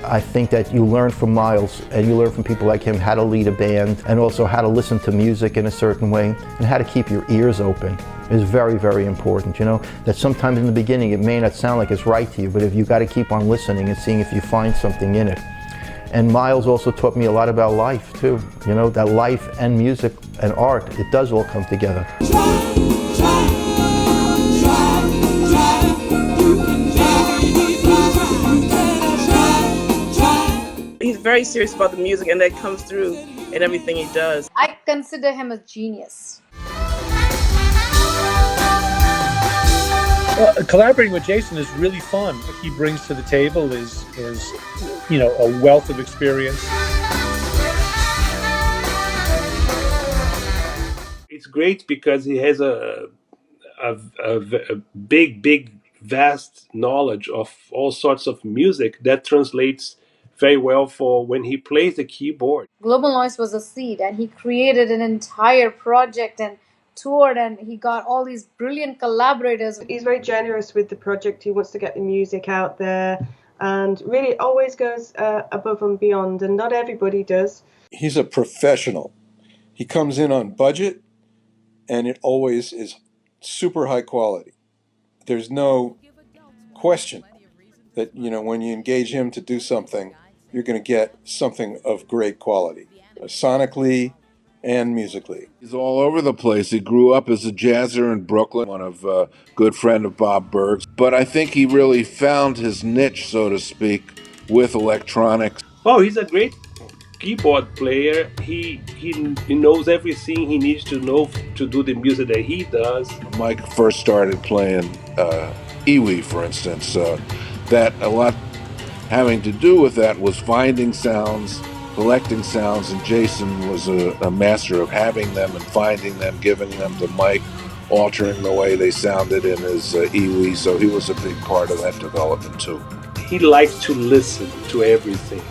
I think that you learn from Miles, and you learn from people like him how to lead a band, and also how to listen to music in a certain way, and how to keep your ears open is very, very important. You know, that sometimes in the beginning it may not sound like it's right to you, but if you got to keep on listening and seeing if you find something in it. And Miles also taught me a lot about life too. You know, that life and music and art, it does all come together. He's very serious about the music, and that comes through in everything he does. I consider him a genius. Collaborating with Jason is really fun. What he brings to the table is a wealth of experience. It's great because he has a big, vast knowledge of all sorts of music that translates very well for when he plays the keyboard. Global Noise was a seed, and he created an entire project and toured, and he got all these brilliant collaborators. He's very generous with the project. He wants to get the music out there and really always goes above and beyond, and not everybody does. He's a professional. He comes in on budget, and it always is super high quality. There's no question that, when you engage him to do something, you're going to get something of great quality, sonically and musically. He's all over the place. He grew up as a jazzer in Brooklyn, one of a good friend of Bob Berg's. But I think he really found his niche, so to speak, with electronics. Oh, he's a great keyboard player. He knows everything he needs to know to do the music that he does. Mike first started playing Iwi, for instance. That a lot having to do with that was finding sounds, collecting sounds, and Jason was a master of having them and finding them, giving them to Mike, altering the way they sounded in his Iwi, so he was a big part of that development too. He likes to listen to everything.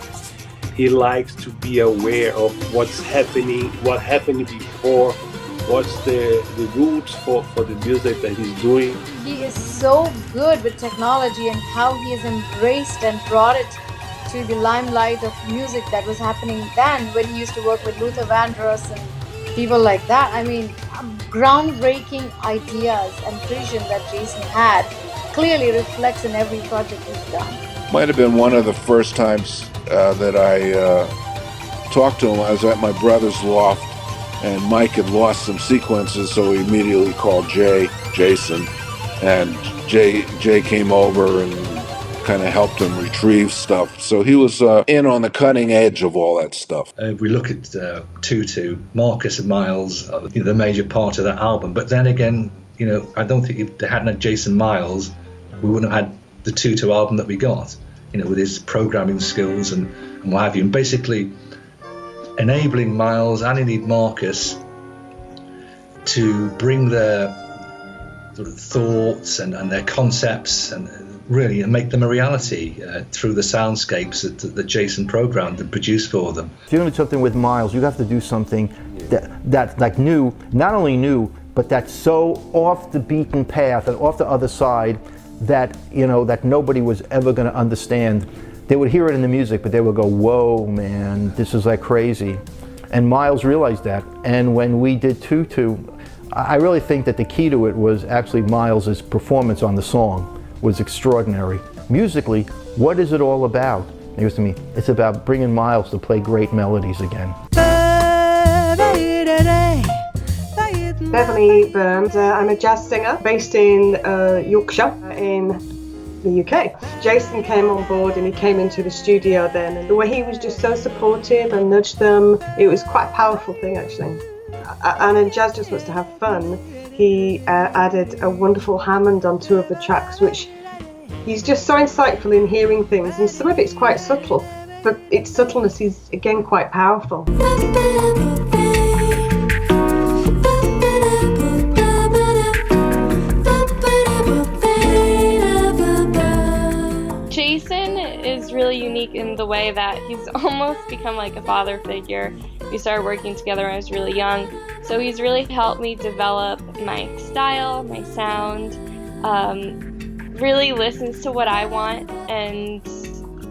He likes to be aware of what's happening, what happened before, what's the roots for the music that he's doing. He is so good with technology and how he has embraced and brought it to the limelight of music that was happening then when he used to work with Luther Vandross and people like that. I mean, groundbreaking ideas and vision that Jason had clearly reflects in every project he's done. Might have been one of the first times that I talked to him. I was at my brother's loft, and Mike had lost some sequences, so he immediately called Jason, and Jay came over and kind of helped him retrieve stuff. So he was in on the cutting edge of all that stuff. If we look at Tutu, Marcus and Miles are the major part of that album. But then again, I don't think if they hadn't had Jason Miles, we wouldn't have had the Tutu album that we got, with his programming skills and what have you. And basically enabling Miles and indeed Marcus to bring their sort of thoughts and their concepts and really make them a reality through the soundscapes that Jason programmed and produced for them. If you're going to do something with Miles, you have to do something that's like new, not only new, but that's so off the beaten path and off the other side that, that nobody was ever going to understand. They would hear it in the music, but they would go, whoa, man, this is like crazy. And Miles realized that. And when we did Tutu, I really think that the key to it was actually Miles's performance on the song was extraordinary. Musically, what is it all about? He goes to me, it's about bringing Miles to play great melodies again. Beverly Burns, I'm a jazz singer based in Yorkshire in the UK. Jason came on board and he came into the studio then, and the way he was just so supportive and nudged them, it was quite a powerful thing actually. And then Jazz just wants to have fun. He added a wonderful Hammond on 2 of the tracks, which he's just so insightful in hearing things, and some of it's quite subtle, but its subtleness is again quite powerful. Jason is really unique in the way that he's almost become like a father figure. We started working together when I was really young, so he's really helped me develop my style, my sound, really listens to what I want, and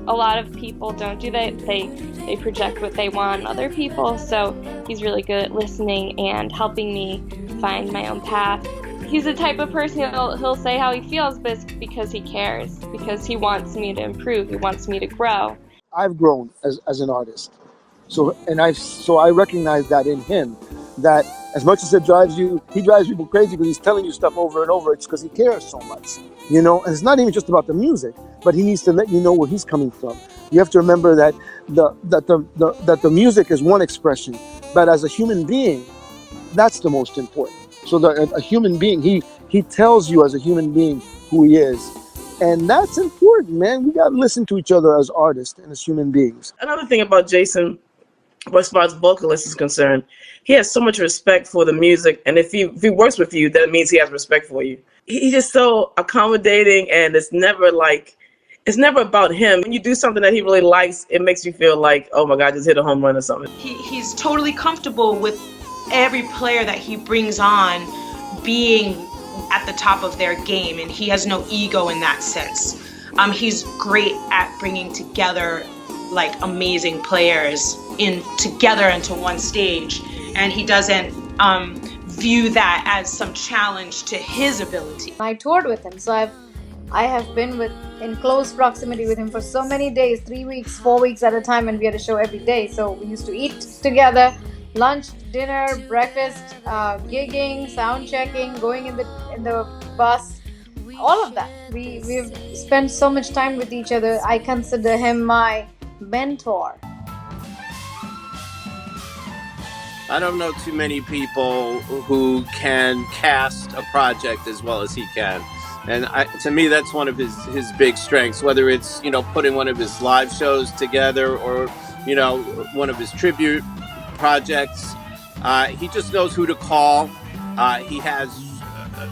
a lot of people don't do that. They project what they want on other people. So he's really good at listening and helping me find my own path. He's the type of person he'll say how he feels, but it's because he cares, because he wants me to improve, he wants me to grow. I've grown as an artist. So I recognize that in him, that as much as he drives people crazy because he's telling you stuff over and over, it's because he cares so much, and it's not even just about the music, but he needs to let you know where he's coming from. You have to remember that the music is one expression, but as a human being, that's the most important. So a human being, he tells you as a human being who he is. And that's important, man. We got to listen to each other as artists and as human beings. Another thing about Jason, as far as vocalist is concerned, he has so much respect for the music. And if he works with you, that means he has respect for you. He's just so accommodating, and it's never about him. When you do something that he really likes, it makes you feel like, oh my God, I just hit a home run or something. He's totally comfortable with every player that he brings on being at the top of their game, and he has no ego in that sense. He's great at bringing together like amazing players together into one stage, and he doesn't view that as some challenge to his ability. I toured with him, so I have been in close proximity with him for so many days, 3 weeks, 4 weeks at a time, and we had a show every day. So we used to eat together, lunch, dinner, breakfast, gigging, sound checking, going in the bus, all of that. We've spent so much time with each other. I consider him my mentor. I don't know too many people who can cast a project as well as he can. And to me, that's one of his big strengths, whether it's, putting one of his live shows together or, one of his tribute projects. He just knows who to call. He has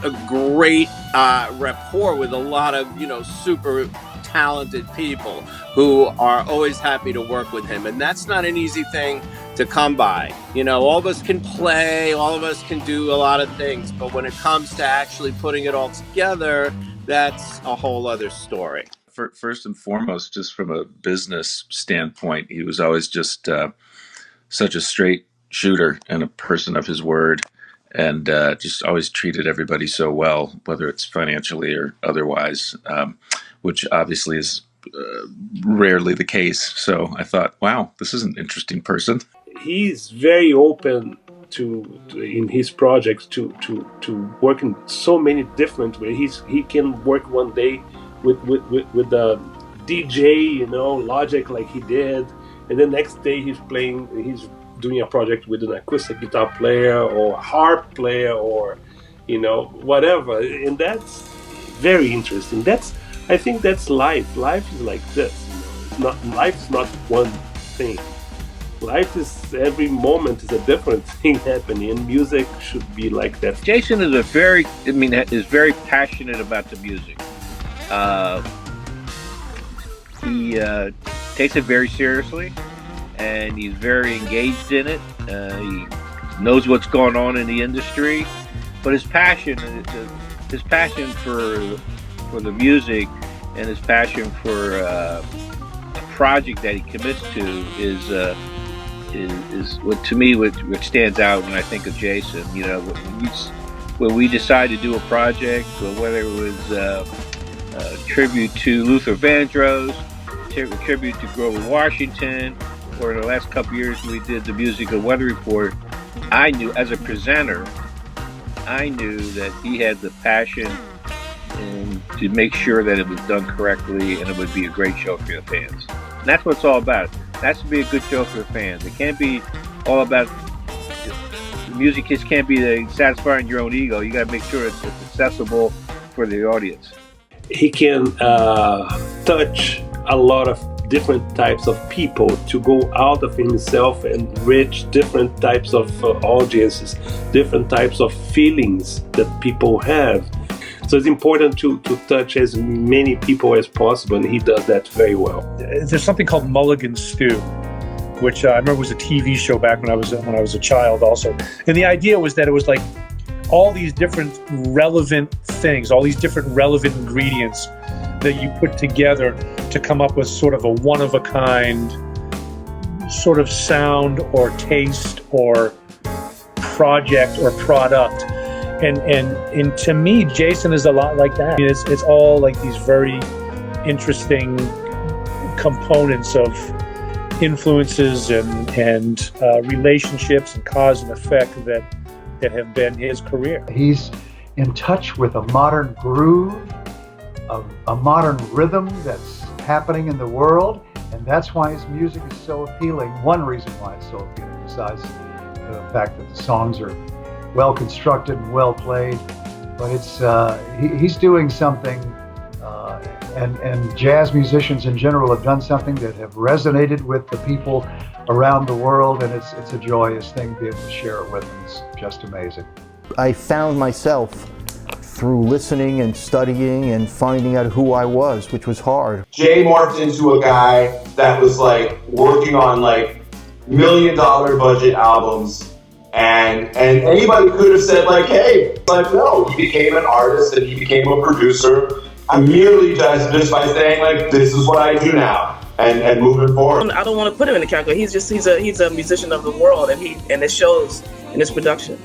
a great rapport with a lot of, super talented people who are always happy to work with him. And that's not an easy thing to come by. All of us can play, all of us can do a lot of things, but when it comes to actually putting it all together, that's a whole other story. First and foremost, just from a business standpoint, he was always just such a straight shooter and a person of his word, and just always treated everybody so well, whether it's financially or otherwise, which obviously is rarely the case. So I thought, wow, this is an interesting person. He's very open to in his projects to work in so many different ways. He can work one day with the DJ, Logic, like he did, and the next day he's doing a project with an acoustic guitar player or a harp player or whatever, and that's very interesting. I think that's life. Life is like this. Life is not one thing. Life is, every moment is a different thing happening, and music should be like that. Jason is very passionate about the music. He takes it very seriously, and he's very engaged in it. He knows what's going on in the industry, but his passion for the music and his passion for a project that he commits to is what to me what stands out when I think of Jason. When we decide to do a project, or whether it was a tribute to Luther Vandross, tribute to Grover Washington, or in the last couple of years we did the music of Weather Report, I knew as a presenter, that he had the passion and to make sure that it was done correctly and it would be a great show for the fans. And that's what it's all about. It has to be a good show for the fans. It can't be all about the music. Just can't be satisfying your own ego. You got to make sure it's accessible for the audience. He can touch a lot of different types of people to go out of himself and reach different types of audiences, different types of feelings that people have. So it's important to touch as many people as possible, and he does that very well. There's something called Mulligan Stew, which I remember was a TV show back when I was a child also. And the idea was that it was like all these different relevant things, all these different relevant ingredients that you put together to come up with sort of a one-of-a-kind sort of sound or taste or project or product. And to me, Jason is a lot like that. It's all like these very interesting components of influences and relationships and cause and effect that have been his career. He's in touch with a modern groove, a modern rhythm that's happening in the world, and that's why his music is so appealing. One reason why it's so appealing, besides the fact that the songs are well constructed and well played, but it's he's doing something, and jazz musicians in general have done something that have resonated with the people around the world, and it's a joyous thing to be able to share it with them. It's just amazing. I found myself through listening and studying and finding out who I was, which was hard. Jay morphed into a guy that was like working on like $1 million budget albums. And anybody could have said like, hey, but no, he became an artist and he became a producer. I'm merely just by saying like, this is what I do now and moving forward. I don't want to put him in the category. He's a musician of the world, and it shows in his production.